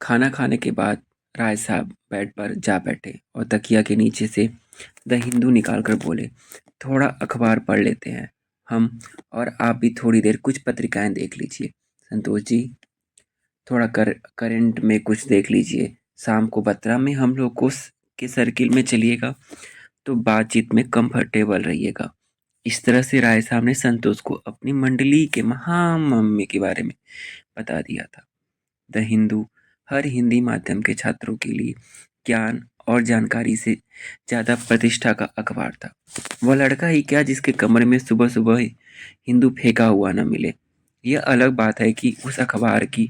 खाना खाने के बाद राय साहब बेड पर जा बैठे और तकिया के नीचे से द हिंदू निकाल कर बोले, थोड़ा अखबार पढ़ लेते हैं हम, और आप भी थोड़ी देर कुछ पत्रिकाएं देख लीजिए। संतोष जी, थोड़ा करंट में कुछ देख लीजिए। शाम को बत्रा में हम लोग के सर्किल में चलिएगा तो बातचीत में कंफर्टेबल रहिएगा। इस तरह से राय साहब ने संतोष को अपनी मंडली के महामहिम के बारे में बता दिया था। द हिंदू हर हिंदी माध्यम के छात्रों के लिए ज्ञान और जानकारी से ज़्यादा प्रतिष्ठा का अखबार था। वह लड़का ही क्या जिसके कमरे में सुबह सुबह ही हिंदू फेंका हुआ न मिले। यह अलग बात है कि उस अखबार की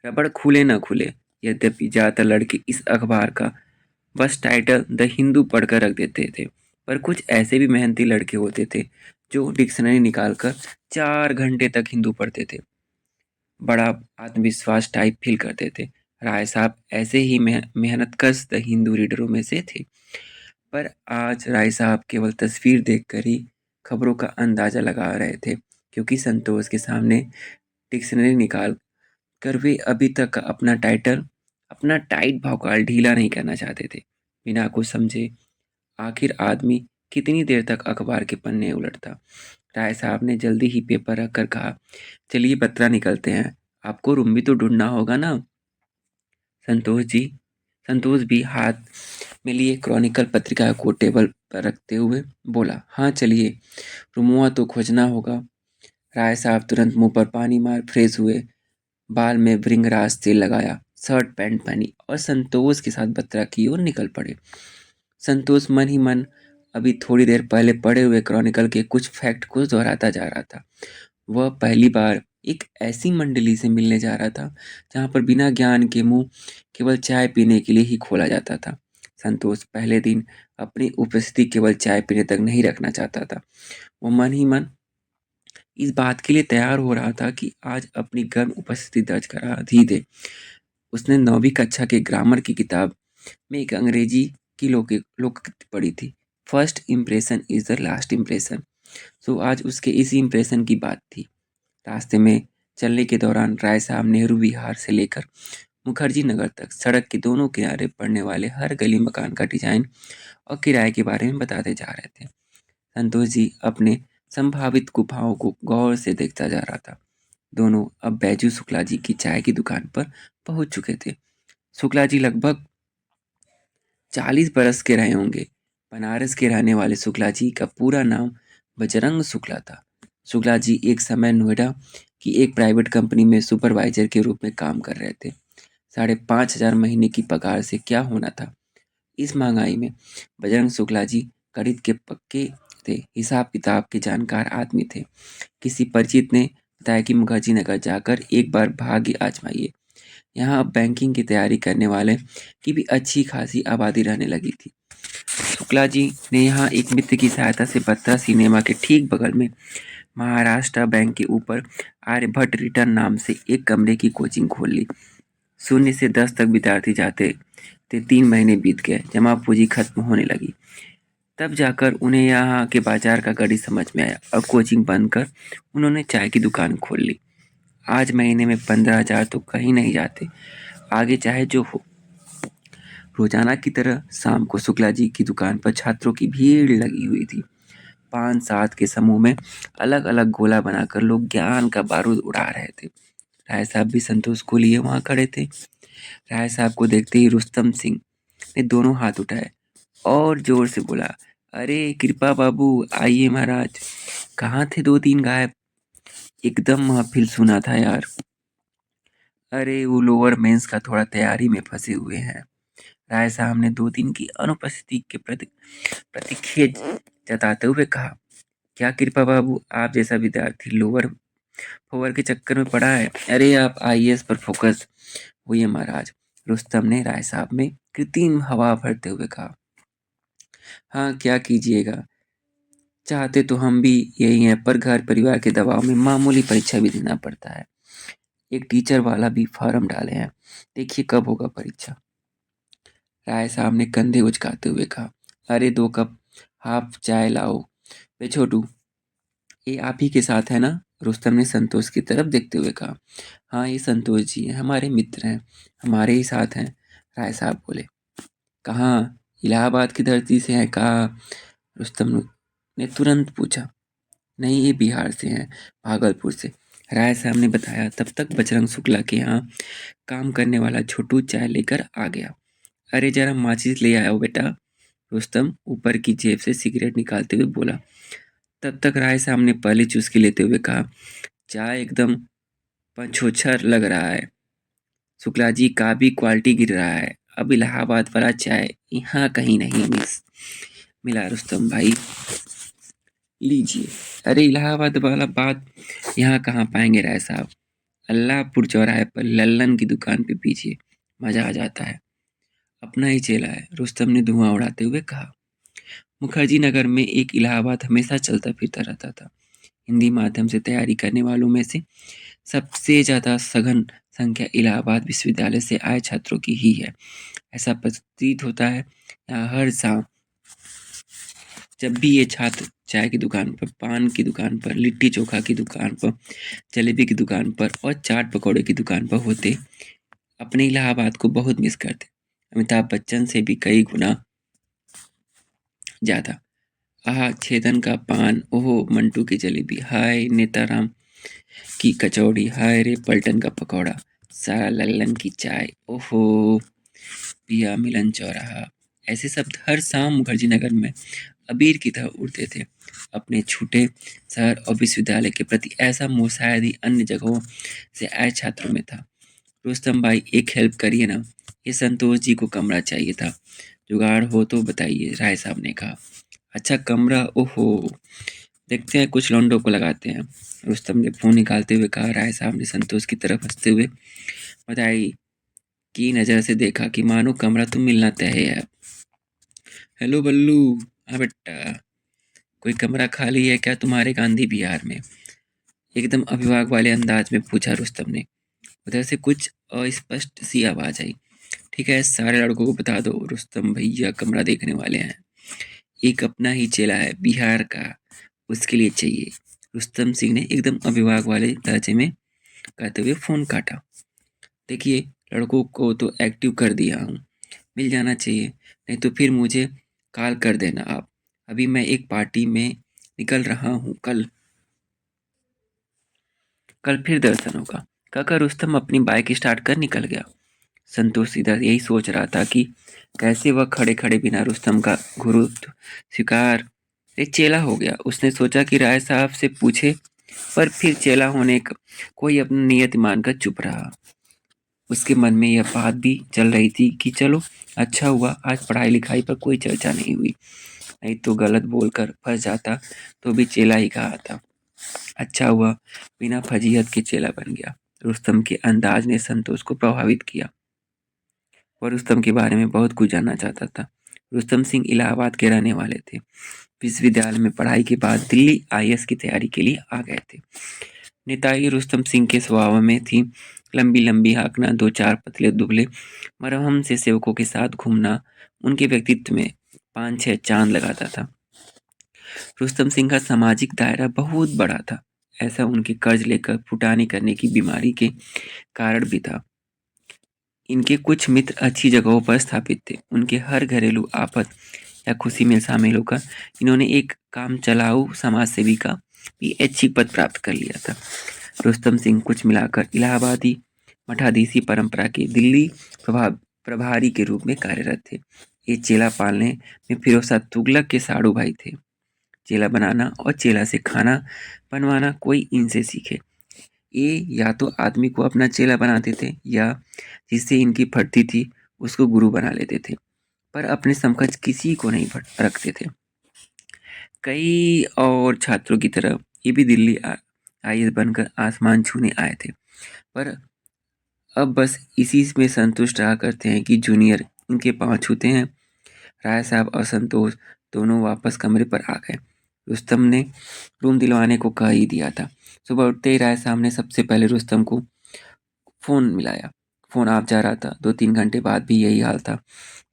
रबड़ खुले न खुले। यद्यपि ज़्यादातर लड़के इस अखबार का बस टाइटल द हिंदू पढ़कर रख देते थे, पर कुछ ऐसे भी मेहनती लड़के होते थे जो डिक्शनरी निकालकर 4 घंटे तक हिंदू पढ़ते थे। बड़ा आत्मविश्वास टाइप फील करते थे। राय साहब ऐसे ही मेहनतकश द हिंदू रीडरों में से थे। पर आज राय साहब केवल तस्वीर देखकर ही खबरों का अंदाजा लगा रहे थे, क्योंकि संतोष के सामने डिक्शनरी निकाल कर वे अभी तक अपना टाइट भौकाल ढीला नहीं करना चाहते थे। बिना कुछ समझे आखिर आदमी कितनी देर तक अखबार के पन्ने उलटता। राय साहब ने जल्दी ही पेपर रखकर कहा, चलिए बत्रा निकलते हैं, आपको रूम भी तो ढूंढना होगा ना। संतोष जी संतोष भी हाथ में लिए क्रॉनिकल पत्रिका को टेबल पर रखते हुए बोला, हाँ चलिए, रूमुआ तो खोजना होगा। राय साहब तुरंत मुंह पर पानी मार फ्रेश हुए, बाल में भृंगराज तेल लगाया, शर्ट पैंट पहनी और संतोष के साथ बत्रा की ओर निकल पड़े। संतोष मन ही मन अभी थोड़ी देर पहले पढ़े हुए क्रॉनिकल के कुछ फैक्ट को दोहराता जा रहा था। वह पहली बार एक ऐसी मंडली से मिलने जा रहा था जहाँ पर बिना ज्ञान के मुंह केवल चाय पीने के लिए ही खोला जाता था। संतोष पहले दिन अपनी उपस्थिति केवल चाय पीने तक नहीं रखना चाहता था। वह मन ही मन इस बात के लिए तैयार हो रहा था कि आज अपनी गर्म उपस्थिति दर्ज करा ही दे। उसने 9वीं कक्षा के ग्रामर की किताब में एक अंग्रेजी की लोकोक्ति पढ़ी थी, first impression is the last impression. So आज उसके इसी इम्प्रेशन की बात थी। रास्ते में चलने के दौरान राय साहब नेहरू विहार से लेकर मुखर्जी नगर तक सड़क के दोनों किनारे पड़ने वाले हर गली मकान का डिजाइन और किराए के बारे में बताते जा रहे थे। संतोष जी अपने संभावित गुफाओं को गौर से देखता जा रहा था। दोनों अब बैजू शुक्ला जी की चाय की दुकान पर पहुंच चुके थे। शुक्ला जी लगभग 40 बरस के रहे होंगे। बनारस के रहने वाले शुक्ला जी का पूरा नाम बजरंग शुक्ला था। शुक्ला जी एक समय नोएडा की एक प्राइवेट कंपनी में सुपरवाइजर के रूप में काम कर रहे थे। 5,500 महीने की पगार से क्या होना था इस महंगाई में। बजरंग शुक्ला जी गणित के पक्के थे, हिसाब किताब के जानकार आदमी थे। किसी परिचित ने बताया कि मुखर्जी नगर जाकर एक बार भाग्य आजमाइए, यहाँ अब बैंकिंग की तैयारी करने वाले की भी अच्छी खासी आबादी रहने लगी थी। शुक्ला जी ने यहाँ एक मित्र की सहायता से बत्रा सिनेमा के ठीक बगल में महाराष्ट्र बैंक के ऊपर आर्यभट्ट रिटर्न नाम से एक कमरे की कोचिंग खोल ली। 0 से 10 तक विद्यार्थी जाते थे। 3 महीने बीत गए, जमा पूंजी खत्म होने लगी। तब जाकर उन्हें यहाँ के बाजार का गणित समझ में आया और कोचिंग बंद कर उन्होंने चाय की दुकान खोल ली। आज महीने में 15,000 तो कहीं नहीं जाते, आगे चाहे जो हो। रोजाना की तरह शाम को शुक्ला जी की दुकान पर छात्रों की भीड़ लगी हुई थी। 5-7 के समूह में अलग अलग गोला बनाकर लोग ज्ञान का बारूद उड़ा रहे थे। राय साहब भी संतोष को लिए वहां खड़े थे। राय साहब को देखते ही रुस्तम सिंह ने दोनों हाथ उठाए और जोर से बोला, अरे कृपा बाबू आइए महाराज। कहाँ थे 2 दिन गायब? एकदम महफिल सुना था यार। अरे वो लोअर मेंस का थोड़ा तैयारी में फंसे हुए हैं। राय साहब ने 2 दिन की अनुपस्थिति के प्रति खेद जताते हुए कहा, क्या कृपा बाबू आप जैसा विद्यार्थी लोअर फोवर के चक्कर में पड़ा है? अरे आप आईएएस पर फोकस हुई महाराज। रुस्तम ने राय साहब में कृत्रिम हवा भरते हुए कहा, हाँ क्या कीजिएगा, चाहते तो हम भी यही हैं, पर घर परिवार के दबाव में मामूली परीक्षा भी देना पड़ता है। एक टीचर वाला भी फॉर्म डाले हैं, देखिए कब होगा परीक्षा। राय साहब ने कंधे उचकाते हुए कहा, अरे 2 कप हाफ चाय लाओ। वे छोटू, ये आप ही के साथ है ना? रुस्तम ने संतोष की तरफ देखते हुए कहा। हाँ, ये संतोष जी हैं, हमारे मित्र हैं, हमारे ही साथ हैं। राय साहब बोले। कहाँ? इलाहाबाद की धरती से हैं कहा? रुस्तम ने तुरंत पूछा। नहीं, ये बिहार से हैं, भागलपुर से। राय साहब ने बताया। तब तक बजरंग शुक्ला के यहाँ काम करने वाला छोटू चाय लेकर आ गया। अरे जरा माचिस ले आया बेटा, रुस्तम ऊपर की जेब से सिगरेट निकालते हुए बोला। तब तक राय साहब ने पहली चुस्की लेते हुए कहा, चाय एकदम पंचोछर लग रहा है। शुक्ला जी का भी क्वालिटी गिर रहा है। अब इलाहाबाद वाला चाय यहाँ कहीं नहीं मिला रुस्तम भाई, लीजिए। अरे इलाहाबाद वाला बात यहाँ कहाँ पाएंगे राय साहब। अल्लाहपुर चौराहे पर लल्लन की दुकान पे पीछे, मजा आ जाता है। अपना ही चेला है, रुस्तम ने धुआं उड़ाते हुए कहा। मुखर्जी नगर में एक इलाहाबाद हमेशा चलता फिरता रहता था। हिंदी माध्यम से तैयारी करने वालों में से सबसे ज़्यादा सघन संख्या इलाहाबाद विश्वविद्यालय से आए छात्रों की ही है। ऐसा प्रतीत होता है यहाँ हर शाम जब भी ये छात्र चाय की दुकान पर, पान की दुकान पर, लिट्टी चोखा की दुकान पर, जलेबी की दुकान पर और चाट पकौड़े की दुकान पर होते, अपने इलाहाबाद को बहुत मिस करते। अमिताभ बच्चन से भी कई गुना ज़्यादा। आह, छेदन का पान, ओहो मंटू की जलेबी, हाय नेताराम की कचौड़ी, हाय रे पलटन का पकौड़ा, सारा लल्लन की चाय, ओहो पिया मिलन चौराहा। ऐसे शब्द हर शाम मुखर्जी नगर में अबीर की तरह उड़ते थे। अपने छूटे शहर और विश्वविद्यालय के प्रति ऐसा मोह शायद ही अन्य जगहों से आए छात्रों में था। रुस्तम भाई एक हेल्प करिए ना, ये संतोष जी को कमरा चाहिए था। जुगाड़ हो तो बताइए, राय साहब ने कहा। अच्छा कमरा, ओहो देखते हैं, कुछ लौंडों को लगाते हैं। रुस्तम ने फोन निकालते हुए कहा। राय साहब ने संतोष की तरफ हंसते हुए बधाई की नज़र से देखा कि मानो कमरा तो मिलना तय है। हेलो बल्लू, हाँ बेटा, कोई कमरा खाली है क्या तुम्हारे गांधी बिहार में? एकदम अभिभावक वाले अंदाज में पूछा रुस्तम ने। उधर से कुछ अस्पष्ट सी आवाज आई। ठीक है, सारे लड़कों को बता दो, रुस्तम भैया कमरा देखने वाले हैं। एक अपना ही चेला है बिहार का, उसके लिए चाहिए। रुस्तम सिंह ने एकदम अभिभावक वाले लहजे में कहते हुए फोन काटा। देखिए, लड़कों को तो एक्टिव कर दिया हूँ, मिल जाना चाहिए, नहीं तो फिर मुझे कॉल कर देना आप। अभी मैं एक पार्टी में निकल रहा हूँ, कल फिर दर्शन होगा। कहकर रुस्तम अपनी बाइक स्टार्ट कर निकल गया। संतोष इधर यही सोच रहा था कि कैसे वह खड़े खड़े बिना रुस्तम का गुरुत्व स्वीकार एक चेला हो गया। उसने सोचा कि राय साहब से पूछे, पर फिर चेला होने का कोई अपनी नियत मानकर चुप रहा। उसके मन में यह बात भी चल रही थी कि चलो अच्छा हुआ आज पढ़ाई लिखाई पर कोई चर्चा नहीं हुई, नहीं तो गलत बोलकर फंस जाता तो भी चेला ही कहा था। अच्छा हुआ बिना फजीहत के चेला बन गया। रुस्तम के अंदाज ने संतोष को प्रभावित किया। वह रुस्तम के बारे में बहुत कुछ जानना चाहता था। रुस्तम सिंह इलाहाबाद के रहने वाले थे। विश्वविद्यालय में पढ़ाई के बाद दिल्ली आईएएस की तैयारी के लिए आ गए थे। नेताजी रुस्तम सिंह के स्वभाव में थी लंबी लंबी हाँकना, दो चार पतले दुबले मरहम से सेवकों के साथ घूमना उनके व्यक्तित्व में पाँच छह चांद लगाता था। रुस्तम सिंह का सामाजिक दायरा बहुत बड़ा था। ऐसा उनके कर्ज लेकर फुटानी करने की बीमारी के कारण भी था। इनके कुछ मित्र अच्छी जगहों पर स्थापित थे। उनके हर घरेलू आफत या खुशी में शामिल होकर इन्होंने एक काम चलाऊ समाज सेवी का पीएचडी पद प्राप्त कर लिया था। रुस्तम सिंह कुछ मिलाकर इलाहाबादी मठाधीशी परंपरा के दिल्ली प्रभारी के रूप में कार्यरत थे। ये चेला पालने में फिरोज तुगलक के साड़ू भाई थे। चेला बनाना और चेला से खाना बनवाना कोई इनसे सीखे। ये या तो आदमी को अपना चेला बनाते थे या जिससे इनकी फटती थी उसको गुरु बना लेते थे, पर अपने समकक्ष किसी को नहीं रखते थे। कई और छात्रों की तरह ये भी दिल्ली आईएएस बनकर आसमान छूने आए थे, पर अब बस इसी में संतुष्ट रहा करते हैं कि जूनियर इनके पांव छूते हैं। राय साहब और संतोष दोनों वापस कमरे पर आ गए। रुस्तम ने रूम दिलवाने को कह ही दिया था। सुबह उठते ही राय साहब ने सबसे पहले रुस्तम को फ़ोन मिलाया। फ़ोन ऑफ जा रहा था। 2-3 घंटे बाद भी यही हाल था।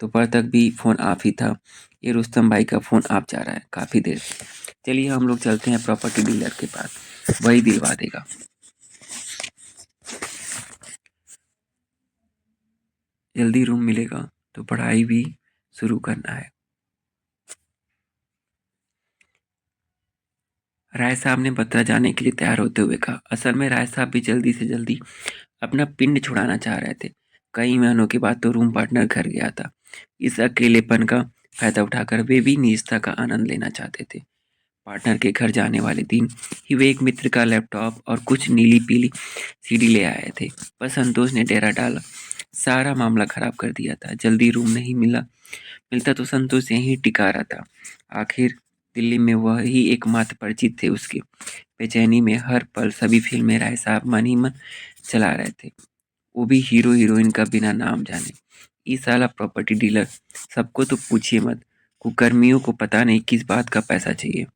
दोपहर तक भी फ़ोन ऑफ ही था। ये रुस्तम भाई का फ़ोन ऑफ जा रहा है काफ़ी देर से। चलिए हम लोग चलते हैं प्रॉपर्टी डीलर के पास। वही दिलवा देगा। जल्दी रूम मिलेगा तो पढ़ाई भी शुरू करना है। राय साहब ने बत्रा जाने के लिए तैयार होते हुए कहा। असल में राय साहब भी जल्दी से जल्दी अपना पिंड छुड़ाना चाह रहे थे। कई महीनों के बाद तो रूम पार्टनर घर गया था। इस अकेलेपन का फायदा उठाकर वे भी निजता का आनंद लेना चाहते थे। पार्टनर के घर जाने वाले दिन ही वे एक मित्र का लैपटॉप और कुछ नीली पीली सीडी ले आए थे। पर संतोष ने डेरा डाला, सारा मामला खराब कर दिया था। जल्दी रूम नहीं मिलता तो संतोष यहीं टिका रहता। आखिर दिल्ली में वह ही एकमात्र परिचित थे उसके। बेचैनी में हर पल सभी फिल्में राय साहब मन ही मन चला रहे थे, वो भी हीरो हीरोइन का बिना नाम जाने। ई साला प्रॉपर्टी डीलर, सबको तो पूछिए मत, कुकर्मियों को पता नहीं किस बात का पैसा चाहिए।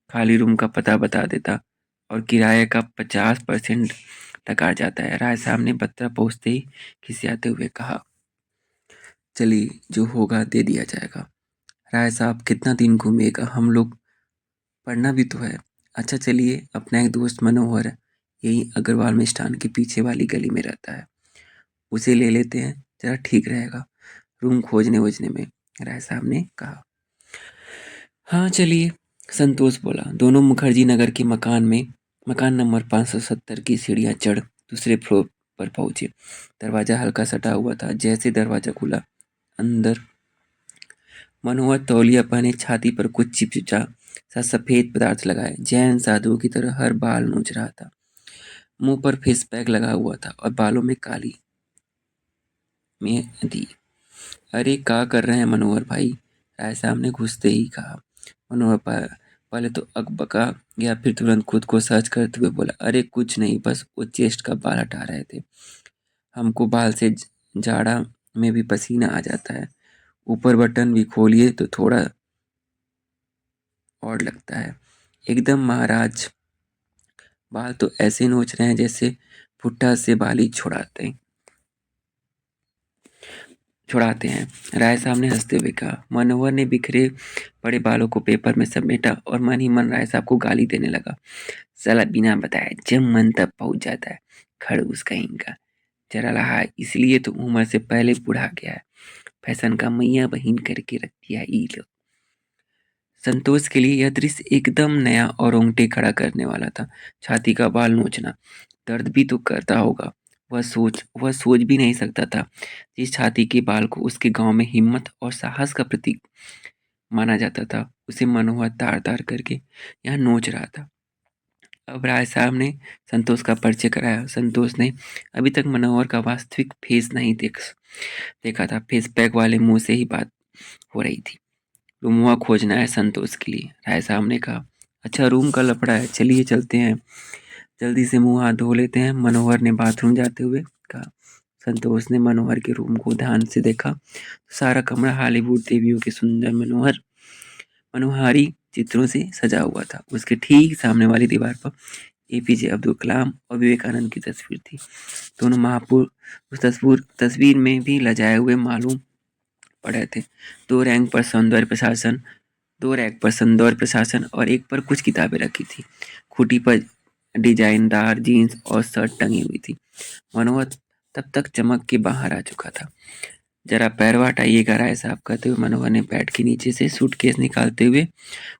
खाली रूम का पता बता देता और किराए का 50% तक आ जाता है। राय साहब ने बत्रा पहुंचते ही खिसियाते हुए कहा, चलिए जो होगा दे दिया जाएगा। राय साहब कितना दिन घूमेगा, हम लोग पढ़ना भी तो है। अच्छा चलिए, अपना एक दोस्त मनोहर है, यही अग्रवाल मिष्ठान के पीछे वाली गली में रहता है, उसे ले लेते हैं, जरा ठीक रहेगा रूम खोजने वोजने में, राय साहब ने कहा। हाँ चलिए, संतोष बोला। दोनों मुखर्जी नगर के मकान नंबर 570 की सीढ़ियाँ चढ़ दूसरे फ्लोर पर पहुंचे। दरवाजा हल्का सटा हुआ था। जैसे दरवाजा खुला, अंदर मनोहर तौलिया पहने छाती पर कुछ चिपचिपा सा सफेद पदार्थ लगाए जैन साधुओं की तरह हर बाल नोच रहा था। मुंह पर फेस पैक लगा हुआ था और बालों में काली मेहंदी। अरे क्या कर रहे हैं मनोहर भाई, राय साहब ने घुसते ही कहा। मनोहर पहले तो अकबका गया, फिर तुरंत खुद को सर्च करते हुए बोला, अरे कुछ नहीं, बस वो चेस्ट का बाल हटा रहे थे। हमको बाल से जाड़ा में भी पसीना आ जाता है। ऊपर बटन भी खोलिए तो थोड़ा और लगता है। एकदम महाराज, बाल तो ऐसे नोच रहे हैं जैसे भुट्टा से बाली छुड़ाते हैं, राय साहब ने हंसते हुए कहा। मनोहर ने बिखरे पड़े बालों को पेपर में समेटा और मन ही मन राय साहब को गाली देने लगा। साला बिना बताए जब मन तब पहुंच जाता है, खड़ूस कहीं का। जरा रहा इसलिए तो उम्र से पहले बुढ़ा गया है, फैशन का मैया बहिन करके रख दिया ई लोग। संतोष के लिए यह दृश्य एकदम नया और रोंगटे खड़ा करने वाला था। छाती का बाल नोचना दर्द भी तो करता होगा, वह सोच भी नहीं सकता था। जिस छाती के बाल को उसके गांव में हिम्मत और साहस का प्रतीक माना जाता था, उसे मनोहर तार तार करके यहाँ नोच रहा था। अब राय साहब ने संतोष का परिचय कराया। संतोष ने अभी तक मनोहर का वास्तविक फेस नहीं देखा था। फेस पैक वाले मुंह से ही बात हो रही थी। रूम खोजना है संतोष के लिए, राय साहब ने कहा। अच्छा रूम का लफड़ा है, चलिए चलते हैं, जल्दी से मुंह हाथ धो लेते हैं, मनोहर ने बाथरूम जाते हुए कहा। संतोष ने मनोहर के रूम को ध्यान से देखा। सारा कमरा हॉलीवुड देवियों के सुंदर मनोहारी चित्रों से सजा हुआ था। उसके ठीक सामने वाली दीवार पर एपीजे अब्दुल कलाम और विवेकानंद की तस्वीर थी। दोनों महापुरुष उस तस्वीर में भी लजाए हुए मालूम पड़े थे। दो रैंक पर सौंदर्य प्रशासन दो रैक पर सौंदर्य प्रशासन और एक पर कुछ किताबें रखी थी। खूटी पर डिजाइनदार जीन्स और शर्ट टंगी हुई थी। मनोहर तब तक चमक के बाहर आ चुका था। जरा पैरवा हटाइएगा राय साहब, कहते हुए मनोहर ने बेड के नीचे से सूटकेस निकालते हुए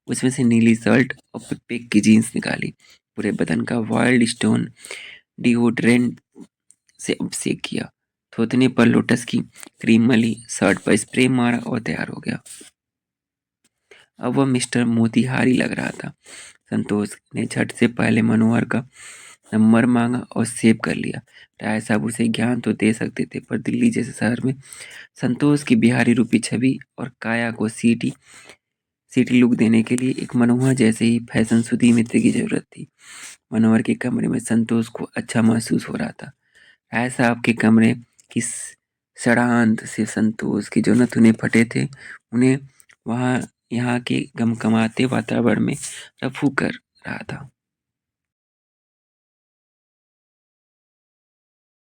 उसमें से नीली शर्ट और पिक की जीन्स निकाली। पूरे बदन का वाइल्ड स्टोन डिओड्रेंट से अभिषेक किया। थोथने पर लोटस की क्रीम मली, शर्ट पर स्प्रे मारा और तैयार हो गया। अब वह मिस्टर मोतिहारी लग रहा था। संतोष ने झट से पहले मनोहर का नंबर मांगा और सेव कर लिया। राय साहब उसे ज्ञान तो दे सकते थे, पर दिल्ली जैसे शहर में संतोष की बिहारी रूपी छवि और काया को सिटी लुक देने के लिए एक मनोहर जैसे ही फैशन सुधी मित्र की जरूरत थी। मनोहर के कमरे में संतोष को अच्छा महसूस हो रहा था। राय साहब के कमरे की सड़ांत से संतोष के जो नथुने फटे थे, उन्हें वहाँ यहाँ के गमगमाते वातावरण में रफू कर रहा था।